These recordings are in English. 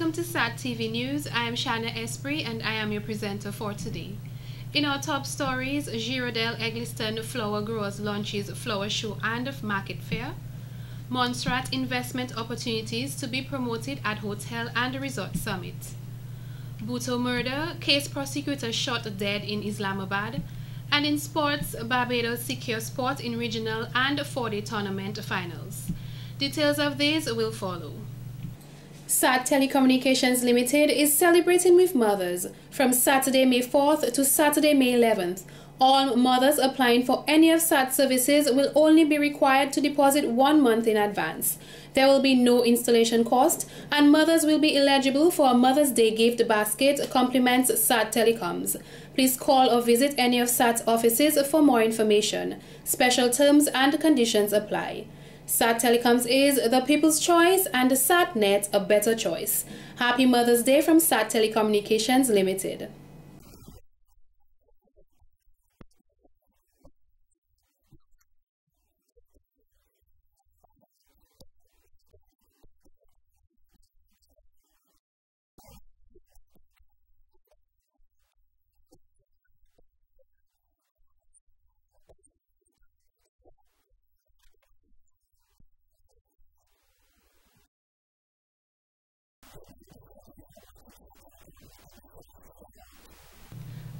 Welcome to SAT TV News. I am Shanna Esprit and I am your presenter for today. In our top stories, Girardel Egliston Flower Growers launches flower show and market fair. Montserrat investment opportunities to be promoted at Hotel and Resort Summit. Bhutto murder, case prosecutor shot dead in Islamabad. And in sports, Barbados secure spot in regional and 4-day tournament finals. Details of these will follow. SAT Telecommunications Limited is celebrating with mothers from Saturday, May 4th to Saturday, May 11th. All mothers applying for any of SAT services will only be required to deposit 1 month in advance. There will be no installation cost, and mothers will be eligible for a Mother's Day gift basket compliments SAT Telecoms. Please call or visit any of SAT's offices for more information. Special terms and conditions apply. SAT Telecoms is the people's choice and SATnet a better choice. Happy Mother's Day from SAT Telecommunications Limited.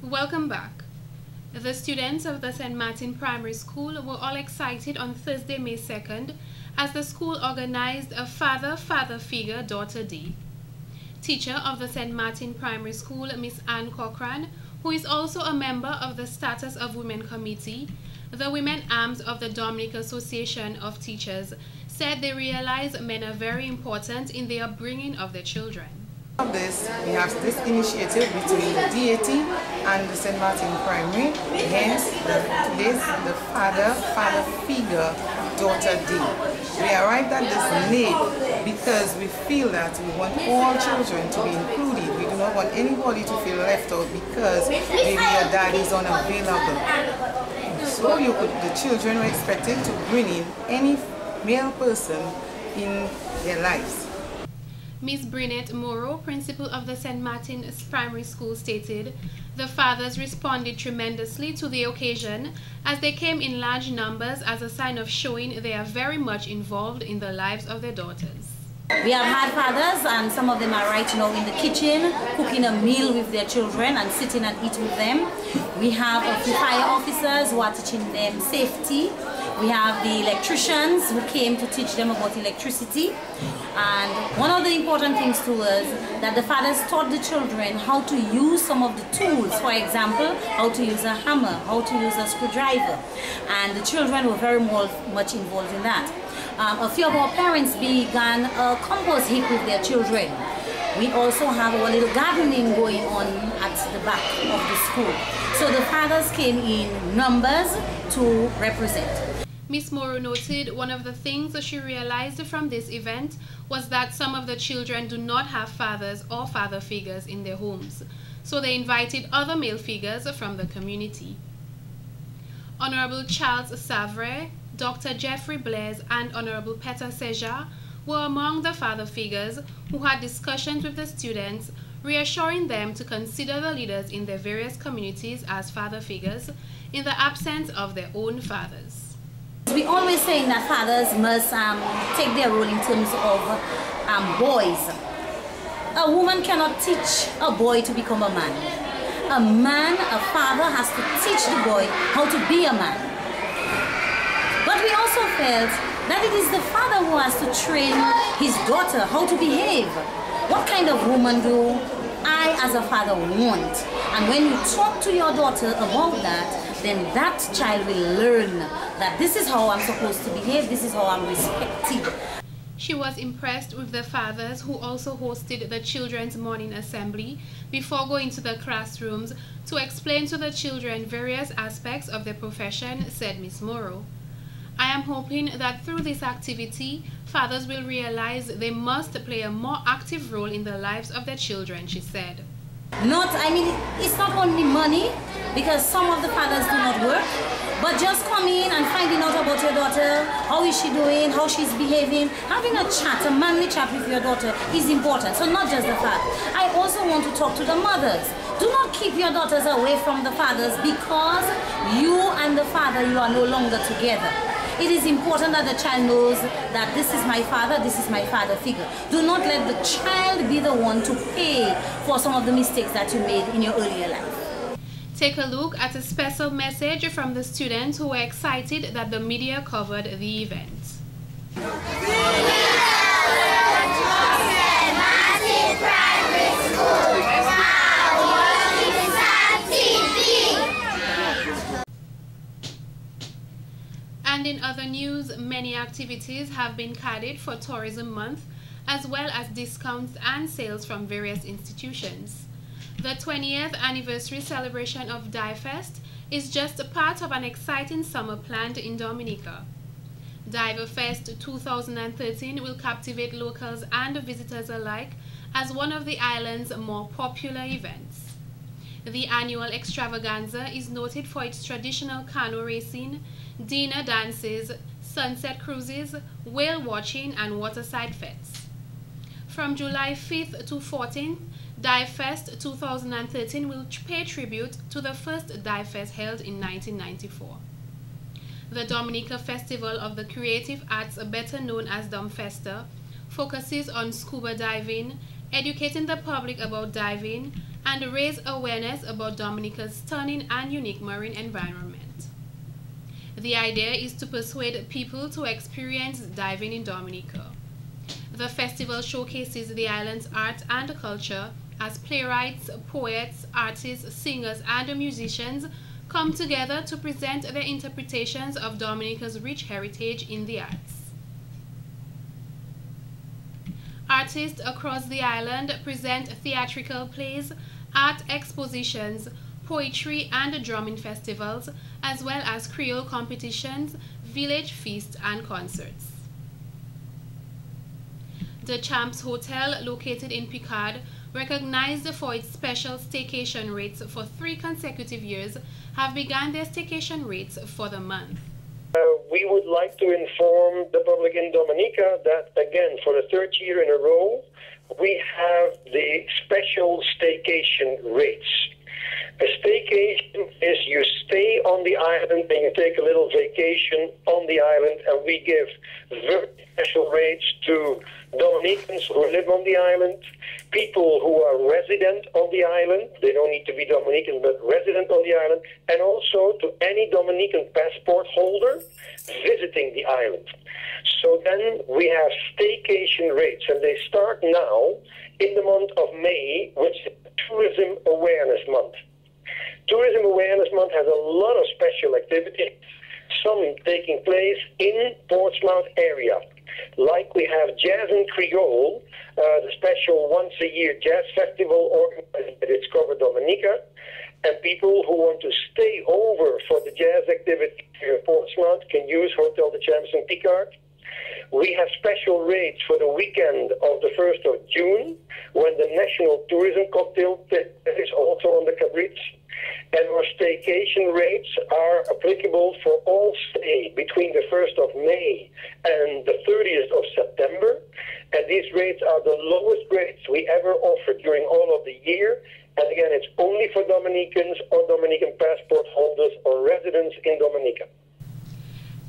Welcome back. The students of the St. Martin Primary School were all excited on Thursday, May 2nd, as the school organized a Father Figure Daughter Day. Teacher of the St. Martin Primary School, Miss Anne Cochran, who is also a member of the Status of Women Committee, the women arms of the Dominic Association of Teachers, said they realize men are very important in the upbringing of their children. We have this initiative between the DAT and the St. Martin Primary, hence the Father Figure Daughter Day. We arrived at this name because we feel that we want all children to be included. We do not want anybody to feel left out because maybe your dad is unavailable. So the children were expected to bring in any male person in their lives. Miss Brynette Morrow, principal of the St. Martin's Primary School, stated the fathers responded tremendously to the occasion as they came in large numbers as a sign of showing they are very much involved in the lives of their daughters. We have had fathers, and some of them are right now in the kitchen cooking a meal with their children and sitting and eat with them. We have fire officers who are teaching them safety. We have the electricians who came to teach them about electricity. And one of the important things to us that the fathers taught the children how to use some of the tools. For example, how to use a hammer, how to use a screwdriver. And the children were very much involved in that. A few of our parents began a compost heap with their children. We also have our little gardening going on at the back of the school. So the fathers came in numbers to represent. Miss Morrow noted one of the things that she realized from this event was that some of the children do not have fathers or father figures in their homes, so they invited other male figures from the community. Honorable Charles Savre, Dr. Jeffrey Blaise, and Honorable Peter Seja were among the father figures who had discussions with the students, reassuring them to consider the leaders in their various communities as father figures in the absence of their own fathers. We always say that fathers must take their role in terms of boys. A woman cannot teach a boy to become a man. A father has to teach the boy how to be a man. But we also felt that it is the father who has to train his daughter how to behave. What kind of woman do I as a father want? And when you talk to your daughter about that, then that child will learn that this is how I'm supposed to behave, this is how I'm respected. She was impressed with the fathers who also hosted the children's morning assembly before going to the classrooms to explain to the children various aspects of their profession, said Miss Morrow. I am hoping that through this activity, fathers will realize they must play a more active role in the lives of their children, she said. It's not only money, because some of the fathers do not work, but just coming and finding out about your daughter, how is she doing, how she's behaving, having a chat, a manly chat with your daughter is important. So not just the father. I also want to talk to the mothers. Do not keep your daughters away from the fathers because you and the father, you are no longer together. It is important that the child knows that this is my father, this is my father figure. Do not let the child be the one to pay for some of the mistakes that you made in your earlier life. Take a look at a special message from the students who were excited that the media covered the event. And in other news, many activities have been carried for Tourism Month, as well as discounts and sales from various institutions. The 20th anniversary celebration of DiveFest is just a part of an exciting summer planned in Dominica. DiveFest 2013 will captivate locals and visitors alike as one of the island's more popular events. The annual extravaganza is noted for its traditional canoe racing, dinner dances, sunset cruises, whale watching, and waterside fetes. From July 5th to 14th, DiveFest 2013 will pay tribute to the first DiveFest held in 1994. The Dominica Festival of the Creative Arts, better known as Domfesta, focuses on scuba diving, educating the public about diving, and raise awareness about Dominica's stunning and unique marine environment. The idea is to persuade people to experience diving in Dominica. The festival showcases the island's art and culture as playwrights, poets, artists, singers, and musicians come together to present their interpretations of Dominica's rich heritage in the arts. Artists across the island present theatrical plays, art expositions, poetry and drumming festivals, as well as Creole competitions, village feasts, and concerts. The Champs Hotel, located in Picard, recognized for its special staycation rates for 3 consecutive years, have begun their staycation rates for the month. We would like to inform the public in Dominica that, again, for the 3rd year in a row, we have the special staycation rates. A staycation is you stay on the island and you take a little vacation on the island, and we give very special rates to Dominicans who live on the island, people who are resident on the island, they don't need to be Dominican, but resident on the island, and also to any Dominican passport holder visiting the island. So then we have staycation rates, and they start now in the month of May, which is Tourism Awareness Month. Tourism Awareness Month has a lot of special activities, some taking place in Portsmouth area. Like we have Jazz and Creole, the special once-a-year jazz festival organized by Discover Dominica, and people who want to stay over for the jazz activity here in Portsmouth can use Hotel de Champs in Picard. We have special rates for the weekend of the 1st of June, when the National Tourism Cocktail is also on the Cabritz. And our staycation rates are applicable for all stay between the 1st of May and the 30th of September. And these rates are the lowest rates we ever offered during all of the year. And again, it's only for Dominicans or Dominican passport holders or residents in Dominica.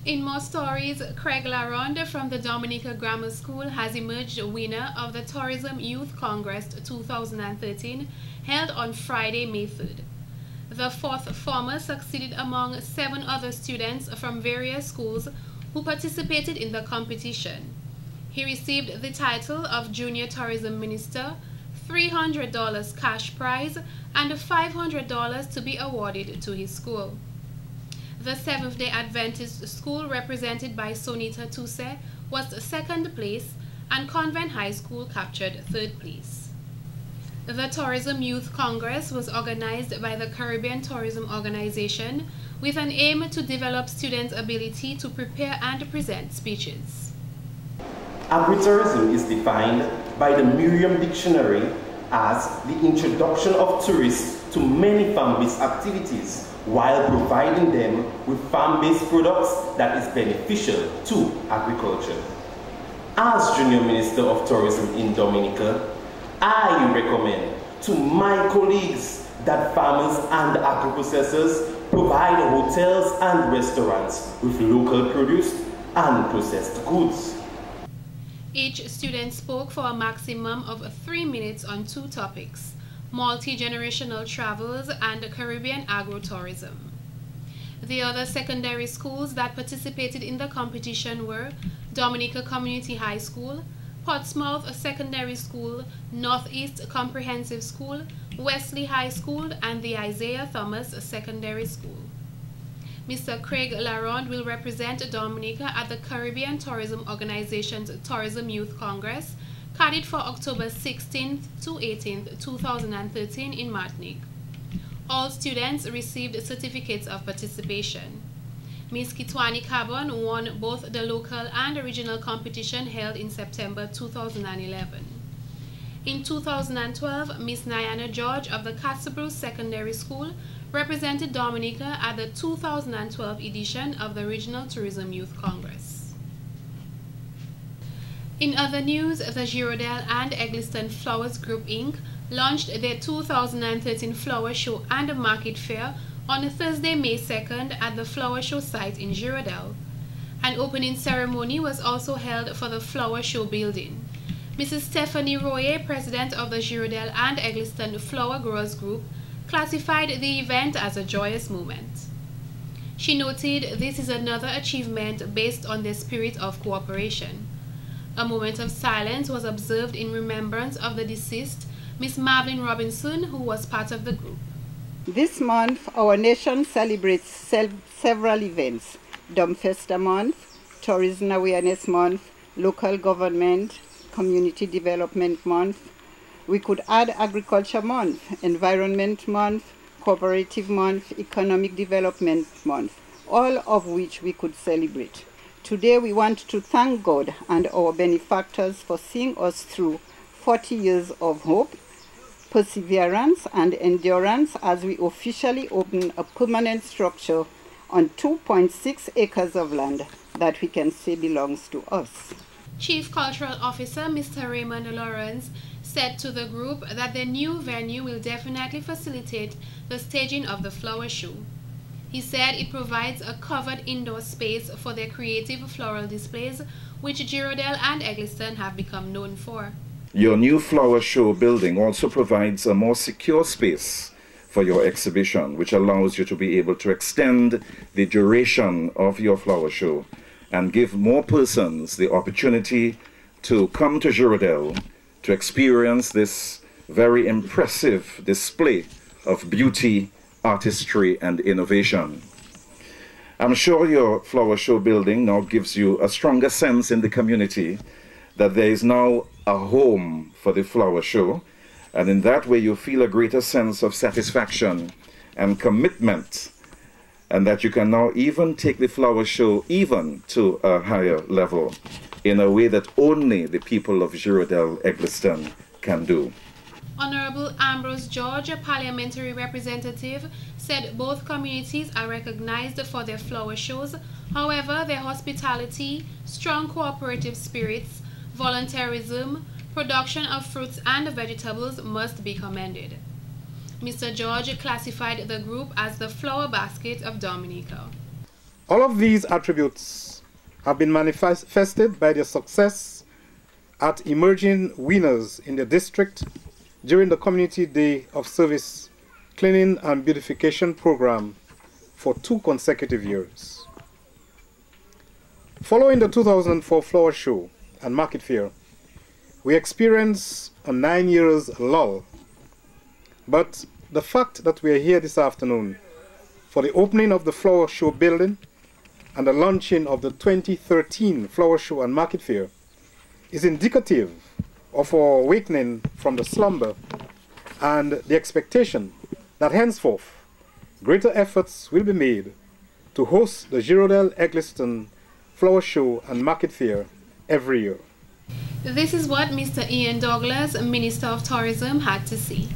In more stories, Craig Laronde from the Dominica Grammar School has emerged winner of the Tourism Youth Congress 2013 held on Friday, May 3rd. The 4th former succeeded among 7 other students from various schools who participated in the competition. He received the title of Junior Tourism Minister, $300 cash prize, and $500 to be awarded to his school. The Seventh-day Adventist school, represented by Sonita Tuse, was 2nd place, and Convent High School captured 3rd place. The Tourism Youth Congress was organized by the Caribbean Tourism Organization with an aim to develop students' ability to prepare and present speeches. Agritourism is defined by the Merriam Dictionary as the introduction of tourists to many farm-based activities while providing them with farm-based products that is beneficial to agriculture. As Junior Minister of Tourism in Dominica, I recommend to my colleagues that farmers and agro-processors provide hotels and restaurants with local produce and processed goods. Each student spoke for a maximum of 3 minutes on 2 topics: multi-generational travels and Caribbean agro-tourism. The other secondary schools that participated in the competition were Dominica Community High School, Portsmouth Secondary School, Northeast Comprehensive School, Wesley High School, and the Isaiah Thomas Secondary School. Mr. Craig Laronde will represent Dominica at the Caribbean Tourism Organization's Tourism Youth Congress, carried for October 16th to 18th, 2013 in Martinique. All students received certificates of participation. Ms. Kitwani Cabon won both the local and regional competition held in September 2011. In 2012, Ms. Nyana George of the Castlebrew Secondary School represented Dominica at the 2012 edition of the Regional Tourism Youth Congress. In other news, the Girondelle and Egliston Flowers Group Inc. launched their 2013 Flower Show and Market Fair on Thursday, May 2nd at the Flower Show site in Girondelle. An opening ceremony was also held for the Flower Show building. Mrs. Stephanie Royer, president of the Girondelle and Egliston Flower Growers Group, classified the event as a joyous moment. She noted this is another achievement based on the spirit of cooperation. A moment of silence was observed in remembrance of the deceased, Miss Marvin Robinson, who was part of the group. This month, our nation celebrates several events: Dumbfesta Month, Tourism Awareness Month, Local Government, Community Development Month. We could add Agriculture Month, Environment Month, Cooperative Month, Economic Development Month, all of which we could celebrate. Today we want to thank God and our benefactors for seeing us through 40 years of hope, perseverance and endurance as we officially open a permanent structure on 2.6 acres of land that we can say belongs to us. Chief Cultural Officer Mr. Raymond Lawrence said to the group that the new venue will definitely facilitate the staging of the flower show. He said it provides a covered indoor space for their creative floral displays, which Girondelle and Egliston have become known for. Your new flower show building also provides a more secure space for your exhibition, which allows you to be able to extend the duration of your flower show and give more persons the opportunity to come to Girondelle to experience this very impressive display of beauty, artistry, and innovation. I'm sure your flower show building now gives you a stronger sense in the community that there is now a home for the flower show, and in that way you feel a greater sense of satisfaction and commitment, and that you can now even take the flower show even to a higher level in a way that only the people of Girondelle Egliston can do. Honorable Ambrose George, a parliamentary representative, said both communities are recognized for their flower shows. However, their hospitality, strong cooperative spirits, volunteerism, production of fruits and vegetables must be commended. Mr. George classified the group as the flower basket of Dominica. All of these attributes have been manifested by their success at emerging winners in the district during the Community Day of Service Cleaning and Beautification Program for 2 consecutive years. Following the 2004 Flower Show and Market Fair, we experienced a 9 years lull. But the fact that we are here this afternoon for the opening of the Flower Show building and the launching of the 2013 Flower Show and Market Fair is indicative of our awakening from the slumber and the expectation that henceforth greater efforts will be made to host the Girondelle Egliston Flower Show and Market Fair every year. This is what Mr. Ian Douglas, Minister of Tourism, had to say.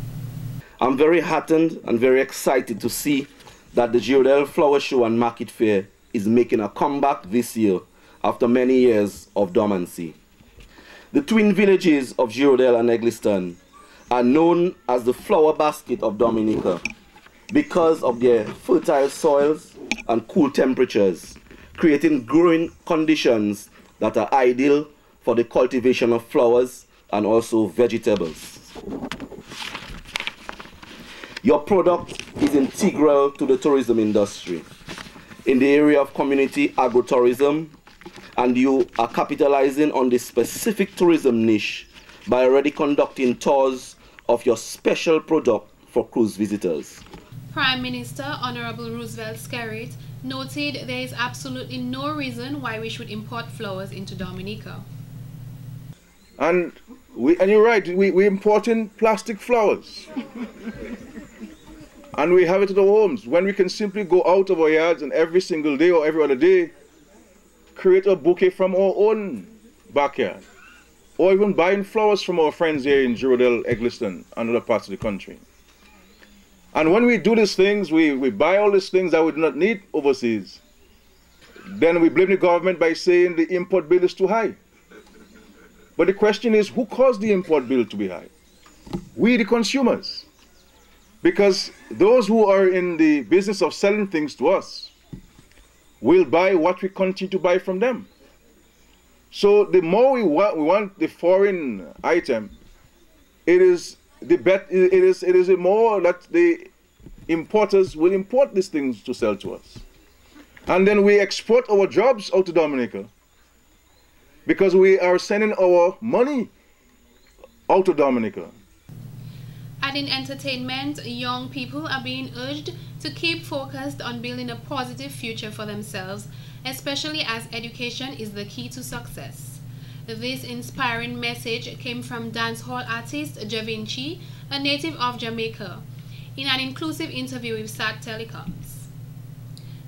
I'm very heartened and very excited to see that the Girodale Flower Show and Market Fair is making a comeback this year after many years of dormancy. The twin villages of Girodale and Egliston are known as the flower basket of Dominica because of their fertile soils and cool temperatures, creating growing conditions that are ideal for the cultivation of flowers and also vegetables. Your product is integral to the tourism industry in the area of community agrotourism, and you are capitalizing on this specific tourism niche by already conducting tours of your special product for cruise visitors. Prime Minister Honorable Roosevelt Skerrit noted there is absolutely no reason why we should import flowers into Dominica. And you're right, we import in plastic flowers. And we have it at our homes when we can simply go out of our yards and every single day or every other day create a bouquet from our own backyard. Or even buying flowers from our friends here in Girodale, Egliston, and other parts of the country. And when we do these things, we buy all these things that we do not need overseas. Then we blame the government by saying the import bill is too high. But the question is, who caused the import bill to be high? We, the consumers. Because those who are in the business of selling things to us will buy what we continue to buy from them. So the more we want the foreign item, it is the more that the importers will import these things to sell to us. And then we export our jobs out to Dominica because we are sending our money out to Dominica. And in entertainment, young people are being urged to keep focused on building a positive future for themselves, especially as education is the key to success. This inspiring message came from dancehall artist Javinci, a native of Jamaica, in an inclusive interview with SAT Telecoms.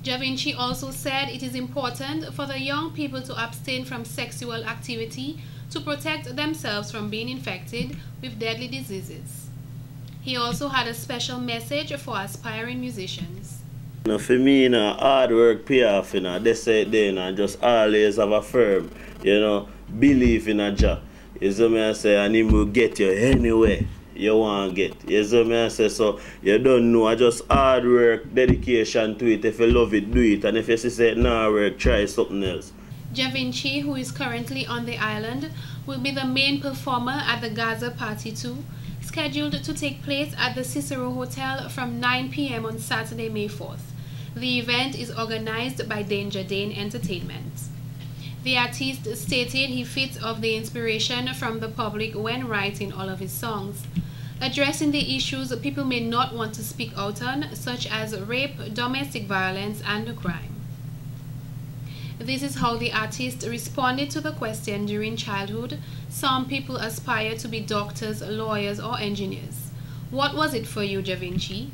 Javinci also said it is important for the young people to abstain from sexual activity to protect themselves from being infected with deadly diseases. He also had a special message for aspiring musicians. For me, hard work pay off, they say it there, just always have a firm, belief in a job. You see me I say, and he will get you anywhere you want to get. You see me I say, so you don't know, I just hard work, dedication to it. If you love it, do it. And if you say, nah, work, try something else. Javinci, who is currently on the island, will be the main performer at the Gaza Party 2, scheduled to take place at the Cicero Hotel from 9 p.m. on Saturday, May 4th. The event is organized by Danger Dane Entertainment. The artist stated he feeds off the inspiration from the public when writing all of his songs, addressing the issues people may not want to speak out on, such as rape, domestic violence, and crime. This is how the artist responded to the question during childhood. Some people aspire to be doctors, lawyers, or engineers. What was it for you, Javinci?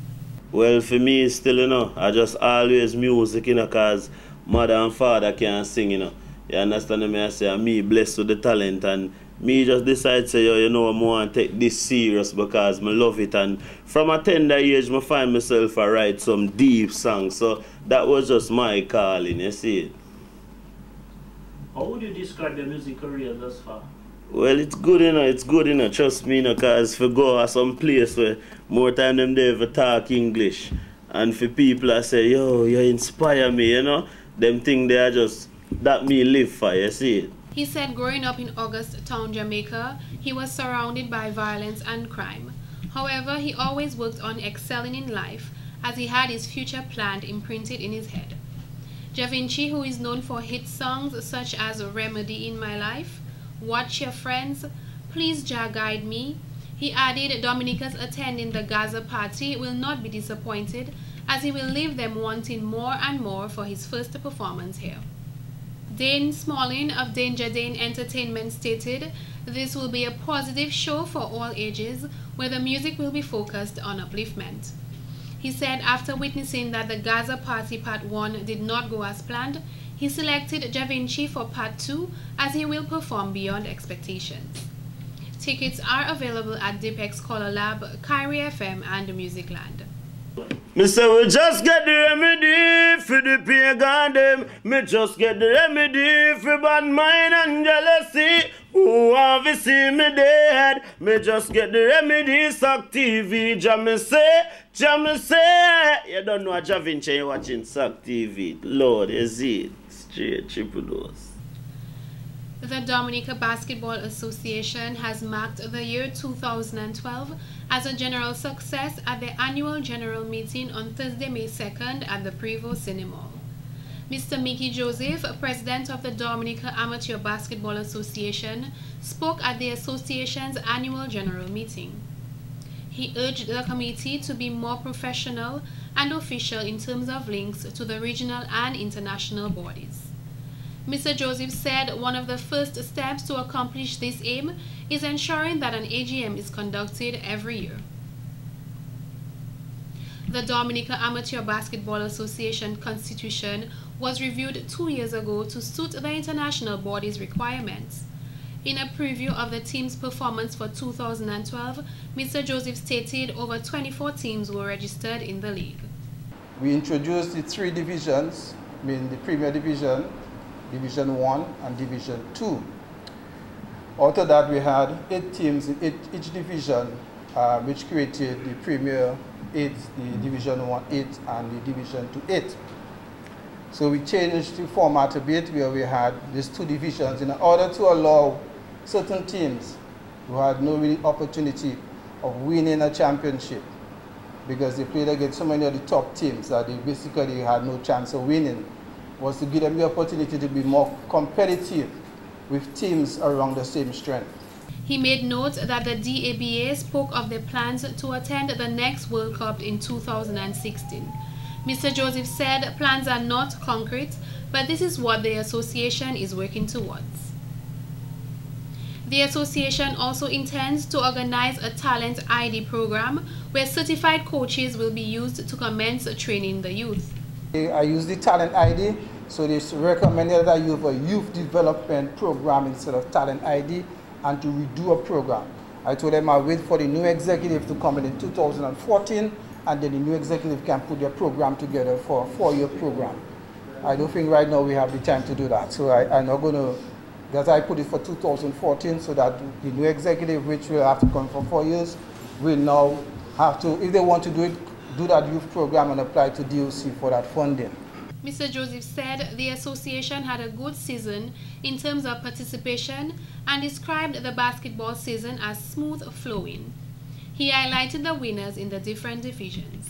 Well, for me, it's still, I just always music, because mother and father can't sing, You understand me? I say, I'm me blessed with the talent, and me just decide, say, I want to take this serious because I love it. And from a tender age, I find myself I write some deep songs. So that was just my calling, you see. How would you describe your music career thus far? Well, it's good, it's good, trust me, because if you go to some place where more time them they ever talk English, and for people I say, yo, you inspire me, them things they are just, that me live for, you see it. He said growing up in Augusttown, Jamaica, he was surrounded by violence and crime. However, he always worked on excelling in life, as he had his future planned imprinted in his head. Javinci, who is known for hit songs such as Remedy in My Life, Watch Your Friends, Please Jah Guide Me, he added Dominica's attending the Gaza Party will not be disappointed, as he will leave them wanting more and more for his first performance here. Dane Smalling of Danger Dane Entertainment stated, this will be a positive show for all ages, where the music will be focused on upliftment. He said after witnessing that the Gaza Party Part 1 did not go as planned, he selected Javinci for Part 2 as he will perform beyond expectations. Tickets are available at Dipex Color Lab, Kyrie FM and Musicland. Me say we just get the remedy for the pagan them. Me just get the remedy for bad mind and jealousy. Who have to see me dead? Me just get the remedy, Suck TV. Jammy say. You don't know Javinci, you watching Suck TV. Lord, is it straight triple dose. The Dominica Basketball Association has marked the year 2012 as a general success at the annual general meeting on Thursday, May 2nd at the Prevost Cinema. Mr. Mickey Joseph, president of the Dominica Amateur Basketball Association, spoke at the association's annual general meeting. He urged the committee to be more professional and official in terms of links to the regional and international bodies. Mr. Joseph said one of the first steps to accomplish this aim is ensuring that an AGM is conducted every year. The Dominica Amateur Basketball Association Constitution was reviewed 2 years ago to suit the international body's requirements. In a preview of the team's performance for 2012, Mr. Joseph stated over 24 teams were registered in the league. We introduced the 3 divisions, meaning the Premier Division, Division 1 and Division 2. Out of that we had 8 teams in each division, which created the Premier 8, the Division 1 8 and the Division 2 8. So we changed the format a bit where we had these 2 divisions in order to allow certain teams who had no real opportunity of winning a championship because they played against so many of the top teams that they basically had no chance of winning, was to give them the opportunity to be more competitive with teams around the same strength. He made note that the DABA spoke of their plans to attend the next World Cup in 2016. Mr. Joseph said plans are not concrete, but this is what the association is working towards. The association also intends to organize a talent ID program where certified coaches will be used to commence training the youth. I use the talent ID, so they recommended that I use a youth development program instead of talent ID and to redo a program. I told them I'll wait for the new executive to come in 2014 and then the new executive can put their program together for a 4-year program. I don't think right now we have the time to do that, so I'm not going to, because I put it for 2014 so that the new executive, which will have to come for 4 years, will now have to, if they want to do it, do that youth program and apply to DOC for that funding. Mr. Joseph said the association had a good season in terms of participation and described the basketball season as smooth flowing. He highlighted the winners in the different divisions.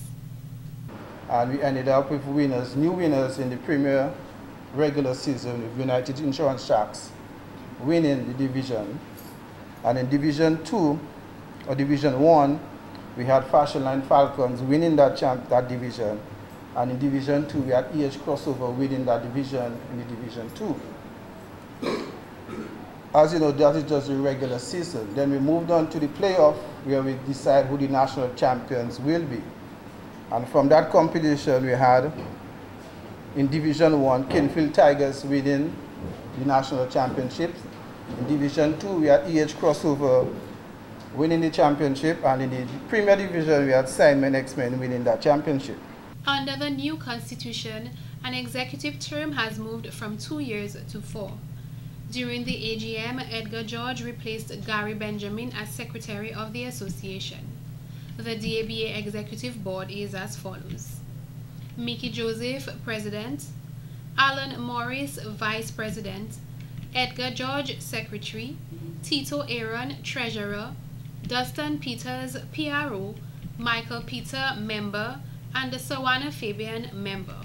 And we ended up with winners, new winners in the Premier regular season with United Insurance Sharks winning the division. And in Division 2 or Division 1, we had Fashion Line Falcons winning that division. And in Division 2, we had EH Crossover winning that division in the Division 2. As you know, that is just the regular season. Then we moved on to the playoff, where we decide who the national champions will be. And from that competition, we had, in Division 1, Kinfield Tigers winning the national championships. In Division 2, we had EH Crossover winning the championship, and in the Premier Division, we had Simon X-Men winning that championship. Under the new constitution, an executive term has moved from 2 years to 4. During the AGM, Edgar George replaced Gary Benjamin as secretary of the association. The DABA executive board is as follows: Mickey Joseph, president; Alan Morris, vice president; Edgar George, secretary; Tito Aaron, treasurer; Dustin Peters, PRO; Michael Peter, member; and Sawana Fabian, member.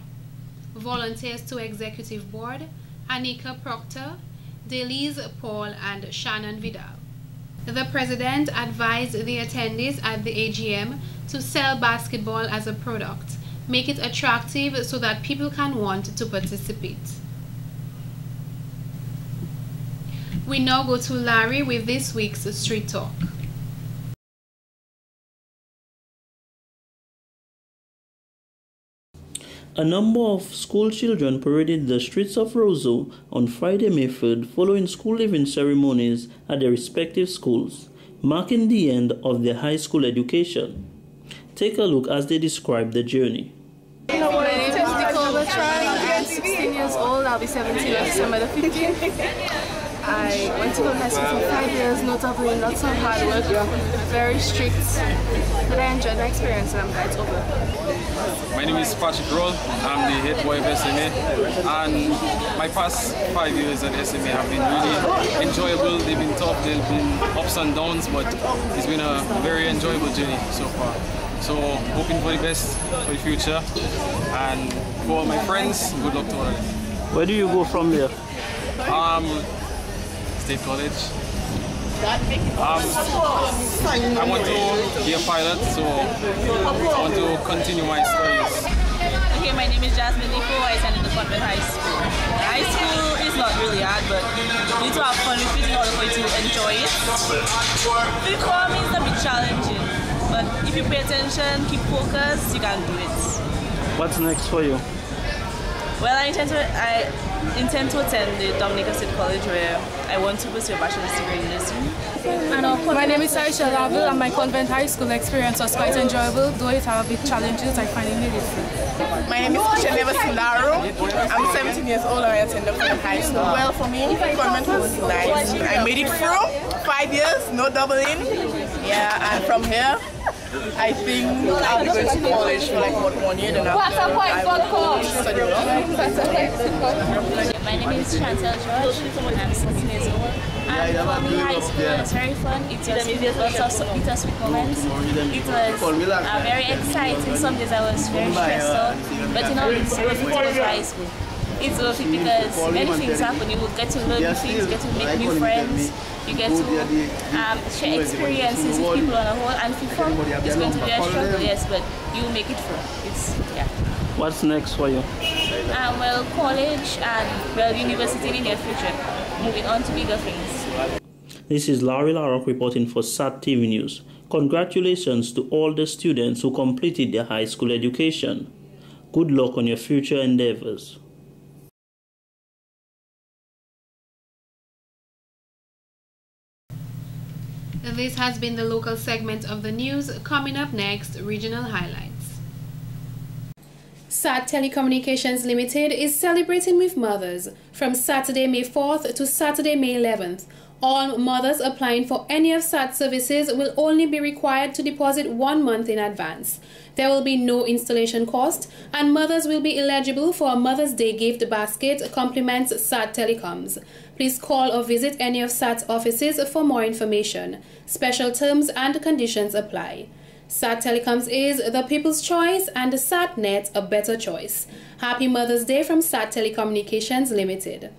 Volunteers to executive board: Anika Proctor, Delise Paul, and Shannon Vidal. The president advised the attendees at the AGM to sell basketball as a product, make it attractive so that people can want to participate. We now go to Larry with this week's Street Talk. A number of school children paraded the streets of Roseau on Friday, May 3rd, following school leaving ceremonies at their respective schools, marking the end of their high school education. Take a look as they describe the journey. My name is Nicole Bertrand. I'm 16 years old. I'll be 17 on December the 15th. I went to high school for 5 years, notably lots of hard work, very strict, but I enjoyed my experience and I'm glad it's over. My name is Patrick Roll. I'm the head boy of SMA, and my past 5 years at SMA have been really enjoyable. They've been tough, they've been ups and downs, but it's been a very enjoyable journey so far. So hoping for the best for the future, and for all my friends, good luck to all of them. Where do you go from here? State College. I want to be a pilot, so I want to continue my studies. Okay, my name is Jasmine Nico. I attended the Convent High School. High school is not really hard, but you need to have fun with it in order for you to enjoy it. The core means a bit challenging, but if you pay attention, keep focused, you can do it. What's next for you? Well, I intend to attend the Dominica State College, where I want to pursue a bachelor's degree in nursing. My name is Sarisha Laville, and my Convent High School experience was quite enjoyable, though it had big challenges. I find it needed. My name is Kusheneva Sundaro. I'm 17 years old and I attended Convent High School. Well, for me, Convent was nice. I made it through 5 years, no doubling. Yeah, and from here, I think I'll be going to college for like about 1 year. Then I will study law. My name is Chantal George. I'm 16 years old. And for me, high school was very fun. It was lots of bittersweet moments. It was very exciting. Some days I was very stressed out. But you know, it's worth it to go to high school. It's worth it because many things happen. You will get to learn new things, you get to make new friends, you get to share experiences with people on a whole. And if you fall, it's going to be a struggle, yes, but you'll make it through. Yeah. What's next for you? Well, college and well, university in the near future. Moving on to bigger things. This is Larry Larrock reporting for SAT TV News. Congratulations to all the students who completed their high school education. Good luck on your future endeavors. This has been the local segment of the news. Coming up next, regional highlights. SAT Telecommunications Limited is celebrating with mothers from Saturday, May 4th to Saturday, May 11th. All mothers applying for any of SAT services will only be required to deposit 1 month in advance. There will be no installation cost, and mothers will be eligible for a Mother's Day gift basket compliments SAT Telecoms. Please call or visit any of SAT's offices for more information. Special terms and conditions apply. SAT Telecoms is the people's choice and SATnet a better choice. Happy Mother's Day from SAT Telecommunications Limited.